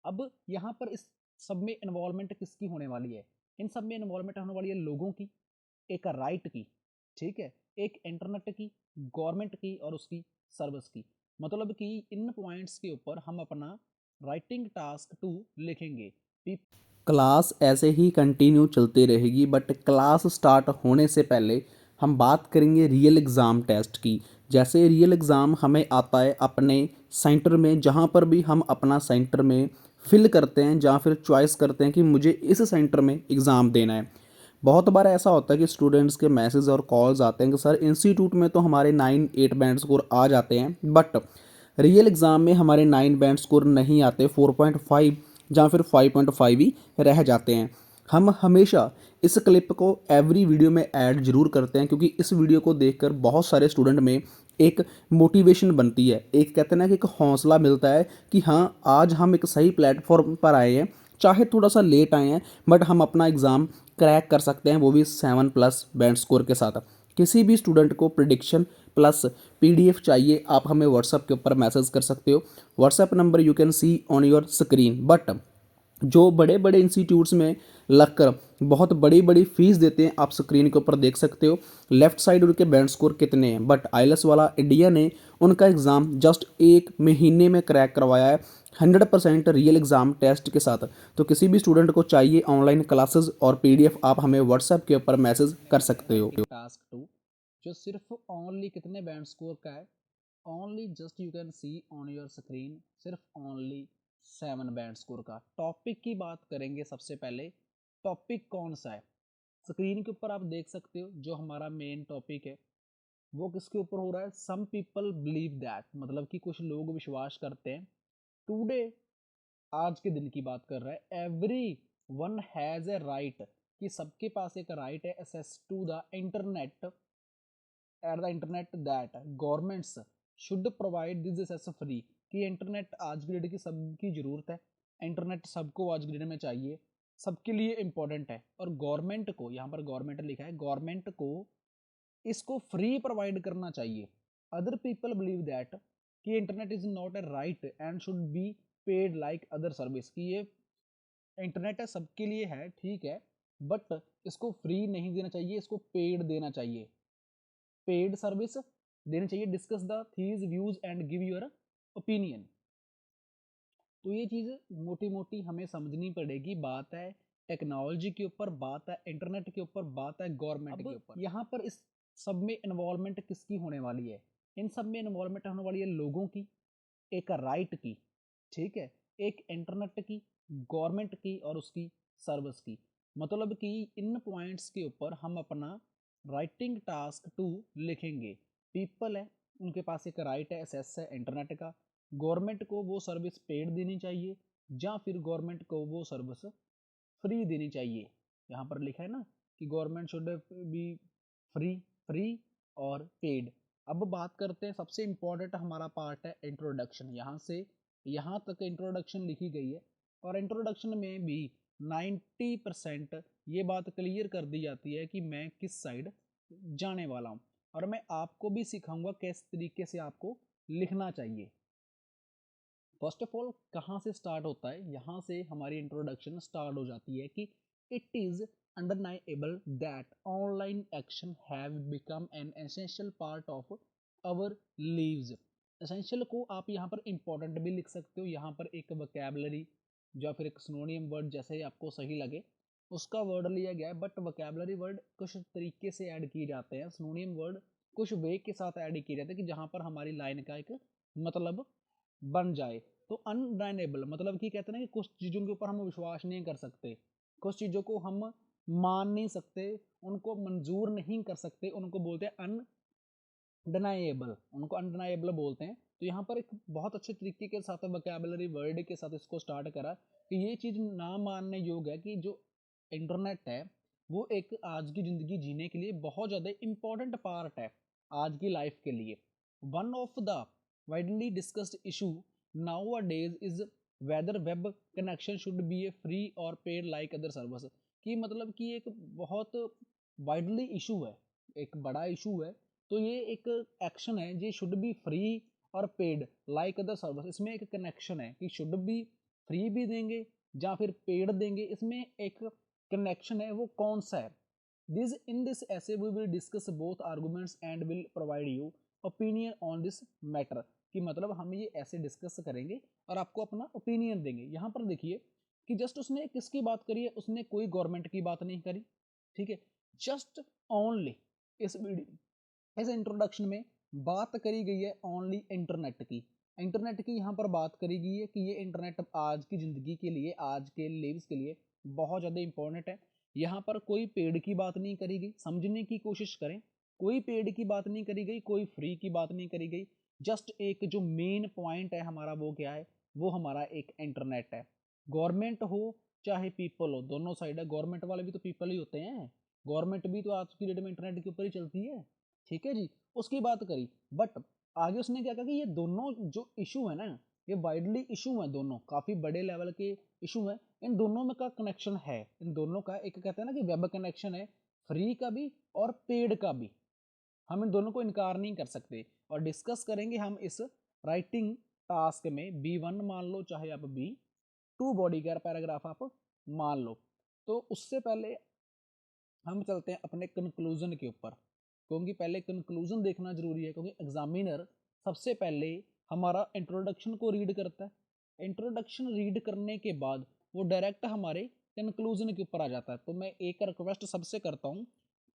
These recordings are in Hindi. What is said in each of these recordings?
अब यहाँ पर इस सब में इन्वॉल्वमेंट किसकी होने वाली है? इन सब में इन्वॉल्वमेंट होने वाली है लोगों की, एक राइट की, ठीक है, एक इंटरनेट की, गवर्नमेंट की और उसकी सर्विस की। मतलब कि इन पॉइंट्स के ऊपर हम अपना राइटिंग टास्क 2 लिखेंगे। क्लास ऐसे ही कंटिन्यू चलती रहेगी, बट क्लास स्टार्ट होने से पहले हम बात करेंगे रियल एग्ज़ाम टेस्ट की। जैसे रियल एग्ज़ाम हमें आता है अपने सेंटर में, जहाँ पर भी हम अपना सेंटर में फिल करते हैं या फिर चॉइस करते हैं कि मुझे इस सेंटर में एग्ज़ाम देना है। बहुत बार ऐसा होता है कि स्टूडेंट्स के मैसेज और कॉल्स आते हैं कि सर इंस्टीट्यूट में तो हमारे 9-8 बैंड स्कोर आ जाते हैं, बट रियल एग्ज़ाम में हमारे 9 बैंड स्कोर नहीं आते, 4.5 या फिर 5.5 ही रह जाते हैं। हम हमेशा इस क्लिप को एवरी वीडियो में ऐड जरूर करते हैं, क्योंकि इस वीडियो को देखकर बहुत सारे स्टूडेंट में एक मोटिवेशन बनती है, एक कहते हैं ना कि एक हौसला मिलता है कि हाँ आज हम एक सही प्लेटफॉर्म पर आए हैं, चाहे थोड़ा सा लेट आए हैं बट हम अपना एग्ज़ाम क्रैक कर सकते हैं, वो भी 7+ बैंड स्कोर के साथ। किसी भी स्टूडेंट को प्रिडिक्शन प्लस पीडीएफ चाहिए, आप हमें व्हाट्सएप के ऊपर मैसेज कर सकते हो। WhatsApp number you can see on your screen. But जो बड़े बड़े इंस्टीट्यूट्स में लगकर बहुत बड़ी बड़ी फीस देते हैं, आप स्क्रीन के ऊपर देख सकते हो लेफ्ट साइड उनके बैंड स्कोर कितने हैं। बट आईएलएस वाला इंडिया ने उनका एग्ज़ाम जस्ट 1 महीने में क्रैक करवाया है, 100% रियल एग्ज़ाम टेस्ट के साथ। तो किसी भी स्टूडेंट को चाहिए ऑनलाइन क्लासेस और पीडीएफ, आप हमें व्हाट्सएप के ऊपर मैसेज कर सकते हो। राइटिंग टास्क 2 जो सिर्फ ओनली कितने बैंड स्कोर का है? Only just you can see on your screen, सिर्फ ओनली 7 बैंड स्कोर का। टॉपिक की बात करेंगे सबसे पहले। टॉपिक कौन सा है? स्क्रीन के ऊपर आप देख सकते हो जो हमारा मेन टॉपिक है वो किसके ऊपर हो रहा है? सम पीपल बिलीव दैट, मतलब कि कुछ लोग विश्वास करते हैं। टुडे, आज के दिन की बात कर रहा है। Every one has a right, कि सबके पास एक राइट है, access to the internet at the internet that governments should provide this access free, कि इंटरनेट आज की डेट की सबकी ज़रूरत है। इंटरनेट सबको आज की डेट में चाहिए, सबके लिए इम्पोर्टेंट है। और गवर्नमेंट को, यहाँ पर गवर्नमेंट लिखा है, गवर्नमेंट को इसको फ्री प्रोवाइड करना चाहिए। अदर पीपल बिलीव दैट कि internet is not a right and should be paid like other service, कि ये इंटरनेट है सबके लिए है, ठीक है, बट इसको फ्री नहीं देना चाहिए, इसको पेड देना चाहिए, पेड सर्विस देनी चाहिए। Discuss the thieves views and give your opinion. तो ये चीज़ मोटी मोटी हमें समझनी पड़ेगी। बात है टेक्नोलॉजी के ऊपर, बात है इंटरनेट के ऊपर, बात है गवर्नमेंट के ऊपर। यहाँ पर इस सब में इन्वॉल्वमेंट किसकी होने वाली है? इन सब में इन्वॉल्वमेंट होने वाली है लोगों की, एक राइट की, ठीक है, एक इंटरनेट की, गवर्नमेंट की और उसकी सर्विस की। मतलब कि इन पॉइंट्स के ऊपर हम अपना राइटिंग टास्क 2 लिखेंगे। पीपल है, उनके पास एक राइट है, एक्सेस है इंटरनेट का। गवर्नमेंट को वो सर्विस पेड देनी चाहिए या फिर गवर्नमेंट को वो सर्विस फ्री देनी चाहिए। यहाँ पर लिखा है ना कि government should be free, free और पेड। अब बात करते हैं, सबसे इम्पोर्टेंट हमारा पार्ट है इंट्रोडक्शन। यहाँ से यहाँ तक इंट्रोडक्शन लिखी गई है और इंट्रोडक्शन में भी 90% ये बात क्लियर कर दी जाती है कि मैं किस साइड जाने वाला हूँ। और मैं आपको भी सिखाऊंगा किस तरीके से आपको लिखना चाहिए। फर्स्ट ऑफ ऑल कहाँ से स्टार्ट होता है? यहाँ से हमारी इंट्रोडक्शन स्टार्ट हो जाती है कि it is undeniable that online action have become an essential part of our lives। essential को आप यहाँ पर important भी लिख सकते हो। यहाँ पर एक vocabulary या फिर एक सिनोनियम वर्ड, जैसे आपको सही लगे उसका वर्ड लिया गया है, बट vocabulary वर्ड कुछ तरीके से ऐड किए जाते हैं, सिनोनियम वर्ड कुछ वे के साथ ऐड किए जाते हैं कि जहाँ पर हमारी लाइन का एक मतलब बन जाए। तो अनडाइनेबल मतलब कि कहते हैं ना कि कुछ चीज़ों के ऊपर हम विश्वास नहीं कर सकते, कुछ चीज़ों को हम मान नहीं सकते, उनको मंजूर नहीं कर सकते, उनको बोलते हैं अनडनाएबल, उनको अनडनाएबल बोलते हैं। तो यहाँ पर एक बहुत अच्छे तरीके के साथ वोकैबुलरी वर्ड के साथ इसको स्टार्ट करा कि ये चीज़ ना मानने योग्य है कि जो इंटरनेट है वो एक आज की ज़िंदगी जीने के लिए बहुत ज़्यादा इंपॉर्टेंट पार्ट है आज की लाइफ के लिए। One of the widely discussed issue nowadays is whether web connection should be a free or paid like other service। कि मतलब कि एक बहुत वाइडली इशू है, एक बड़ा इशू है। तो ये एक एक्शन है, ये शुड बी फ्री और पेड लाइक अदर सर्विस। इसमें एक कनेक्शन है कि शुड बी फ्री भी देंगे या फिर पेड देंगे, इसमें एक कनेक्शन है, वो कौन सा है। This essay we will discuss both arguments and will provide you opinion on this matter, कि मतलब हम ये ऐसे डिस्कस करेंगे और आपको अपना ओपिनियन देंगे। यहाँ पर देखिए कि जस्ट उसने किसकी बात करी है, उसने कोई गवर्नमेंट की बात नहीं करी, ठीक है। जस्ट ओनली इस इस इंट्रोडक्शन में बात करी गई है ओनली इंटरनेट की। इंटरनेट की यहाँ पर बात करी गई है कि ये इंटरनेट आज की ज़िंदगी के लिए, आज के लिव्स के लिए बहुत ज़्यादा इंपॉर्टेंट है। यहाँ पर कोई पेड की बात नहीं करी गई, समझने की कोशिश करें, कोई पेड की बात नहीं करी गई, कोई फ्री की बात नहीं करी गई। जस्ट एक जो मेन पॉइंट है हमारा वो क्या है, वो हमारा एक इंटरनेट है। गवर्नमेंट हो चाहे पीपल हो, दोनों साइड है, गवर्नमेंट वाले भी तो पीपल ही होते हैं, गवर्नमेंट भी तो आज की डेट में इंटरनेट के ऊपर ही चलती है, ठीक है जी, उसकी बात करी। बट आगे उसने क्या कहा कि ये दोनों जो इशू है ना, ये वाइडली इशू है, दोनों काफ़ी बड़े लेवल के इशू हैं, इन दोनों में का कनेक्शन है, इन दोनों का एक कहते हैं ना कि वेब कनेक्शन है, फ्री का भी और पेड का भी, हम इन दोनों को इनकार नहीं कर सकते। और डिस्कस करेंगे हम इस राइटिंग टास्क में, B1 मान लो चाहे आप B2 बॉडी केयर पैराग्राफ आप मान लो। तो उससे पहले हम चलते हैं अपने कंक्लूजन के ऊपर, क्योंकि पहले कंक्लूजन देखना जरूरी है, क्योंकि एग्जामिनर सबसे पहले हमारा इंट्रोडक्शन को रीड करता है। इंट्रोडक्शन रीड करने के बाद वो डायरेक्ट हमारे कंक्लूजन के ऊपर आ जाता है। तो मैं एक रिक्वेस्ट सबसे करता हूँ,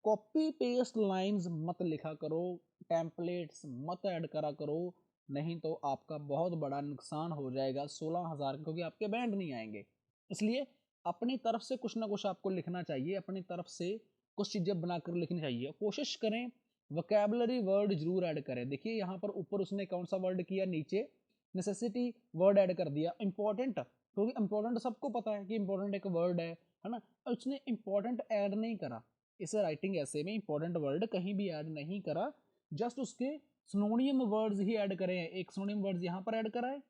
कॉपी पेस्ट लाइंस मत लिखा करो, टेम्पलेट्स मत ऐड करा करो, नहीं तो आपका बहुत बड़ा नुकसान हो जाएगा 16,000, क्योंकि आपके बैंड नहीं आएंगे। इसलिए अपनी तरफ से कुछ ना कुछ आपको लिखना चाहिए, अपनी तरफ से कुछ चीज़ें बनाकर लिखनी चाहिए। कोशिश करें वोकैबुलरी वर्ड जरूर ऐड करें। देखिए यहाँ पर ऊपर उसने कौन सा वर्ड किया, नीचे नेसेसिटी वर्ड ऐड कर दिया, इंपॉर्टेंट, क्योंकि इंपॉर्टेंट सबको पता है कि इंपॉर्टेंट एक वर्ड है ना, और उसने इंपॉर्टेंट ऐड नहीं करा। इस राइटिंग ऐसे में इंपॉर्टेंट वर्ड कहीं भी ऐड नहीं करा, जस्ट उसके सिनोनियम वर्ड्स ही ऐड करे हैं। एक सिनोनियम वर्ड्स यहाँ पर ऐड करा है,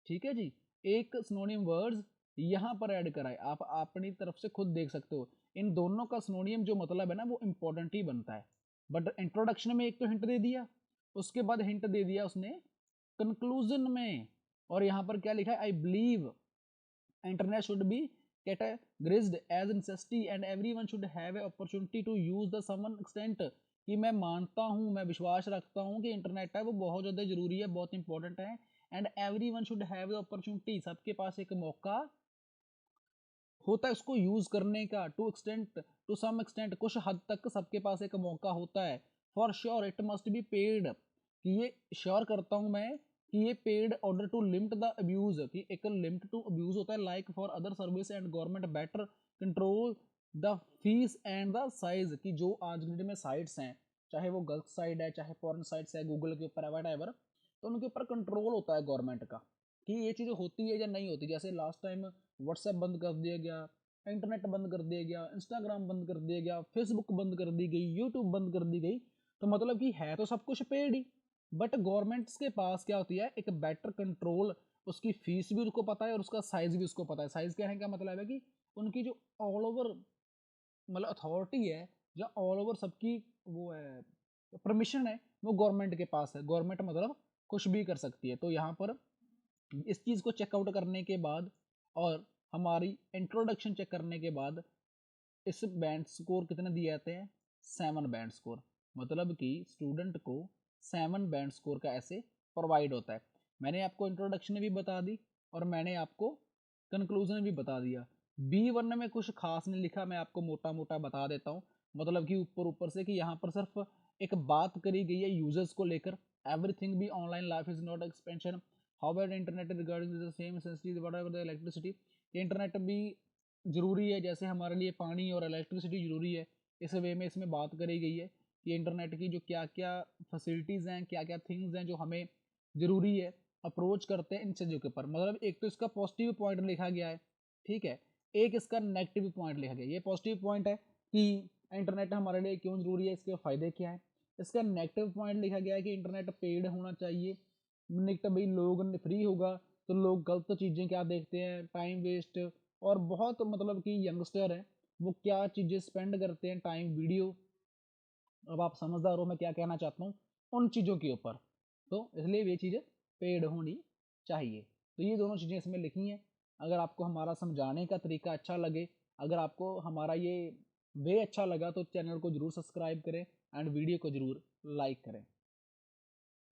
ठीक है जी, एक सिनोनियम वर्ड्स यहाँ पर ऐड कराए, आप अपनी तरफ से खुद देख सकते हो। इन दोनों का सिनोनियम जो मतलब है ना, वो इंपॉर्टेंट ही बनता है। बट इंट्रोडक्शन में एक तो हिंट दे दिया, उसके बाद हिंट दे दिया उसने कंक्लूजन में, और यहाँ पर क्या लिखा है, I believe internet should be categorized as necessity and everyone should have an opportunity to use the some extent, कि मैं मानता हूँ, मैं विश्वास रखता हूँ कि इंटरनेट है वो बहुत ज़्यादा ज़रूरी है, बहुत इंपॉर्टेंट है, and everyone should have the opportunity, सबके पास एक मौका होता है उसको यूज़ करने का, टू सम एक्सटेंट, कुछ हद तक सबके पास एक मौका होता है। For sure it must be paid, कि ये श्योर करता हूँ मैं कि ये paid order to limit the abuse, कि एक लिमिट टू अब्यूज होता है, like for other service and government better control the fees and the size, कि जो आज की डेट में साइट्स हैं, चाहे वो गलत साइट है, चाहे फॉरेन साइट्स है, गूगल के ऊपर है, वट, तो उनके ऊपर कंट्रोल होता है गवर्नमेंट का कि ये चीज़ें होती है या नहीं होती। जैसे लास्ट टाइम व्हाट्सएप बंद कर दिया गया, इंटरनेट बंद कर दिया गया, इंस्टाग्राम बंद कर दिया गया, फेसबुक बंद कर दी गई, यूट्यूब बंद कर दी गई, तो मतलब कि है तो सब कुछ पेड ही, बट गवर्नमेंट्स के पास क्या होती है, एक बेटर कंट्रोल, उसकी फीस भी उसको पता है और उसका साइज भी उसको पता है। साइज क्या है, क्या मतलब है कि उनकी जो ऑल ओवर मतलब अथॉरिटी है, या ऑल ओवर सबकी वो है परमिशन है, वो गवर्नमेंट के पास है। गवर्नमेंट मतलब कुछ भी कर सकती है। तो यहाँ पर इस चीज़ को चेकआउट करने के बाद और हमारी इंट्रोडक्शन चेक करने के बाद इस बैंड स्कोर कितने दिए जाते हैं, 7 बैंड स्कोर, मतलब कि स्टूडेंट को 7 बैंड स्कोर का ऐसे प्रोवाइड होता है। मैंने आपको इंट्रोडक्शन भी बता दी और मैंने आपको कंक्लूजन भी बता दिया। B1 में कुछ खास नहीं लिखा, मैं आपको मोटा मोटा बता देता हूँ, मतलब कि ऊपर ऊपर से, कि यहाँ पर सिर्फ एक बात करी गई है यूजर्स को लेकर, everything be online life is not expansion, how at internet regarding the same necessity whatever the electricity, internet भी ज़रूरी है जैसे हमारे लिए पानी और इलेक्ट्रिसिटी ज़रूरी है। इस वे में इसमें बात करी गई है कि इंटरनेट की जो क्या क्या फैसिलिटीज़ हैं, क्या क्या थिंग्स हैं जो हमें ज़रूरी है अप्रोच करते हैं इन चीज़ों के ऊपर। मतलब एक तो इसका पॉजिटिव पॉइंट लिखा गया है, ठीक है, एक इसका नेगेटिव पॉइंट लिखा गया है। ये पॉजिटिव पॉइंट है कि इंटरनेट हमारे लिए क्यों ज़रूरी है, इसके फ़ायदे क्या है। इसका नेगेटिव पॉइंट लिखा गया है कि इंटरनेट पेड होना चाहिए, निकट भाई लोग फ्री होगा तो लोग गलत चीज़ें क्या देखते हैं, टाइम वेस्ट, और बहुत मतलब कि यंगस्टर हैं वो क्या चीज़ें स्पेंड करते हैं टाइम, वीडियो, अब आप समझदार हो मैं क्या कहना चाहता हूँ, उन चीज़ों के ऊपर। तो इसलिए ये चीज़ें पेड होनी चाहिए। तो ये दोनों चीज़ें इसमें लिखी हैं। अगर आपको हमारा समझाने का तरीका अच्छा लगे, अगर आपको हमारा ये वे अच्छा लगा तो चैनल को ज़रूर सब्सक्राइब करें एंड वीडियो को ज़रूर लाइक करें।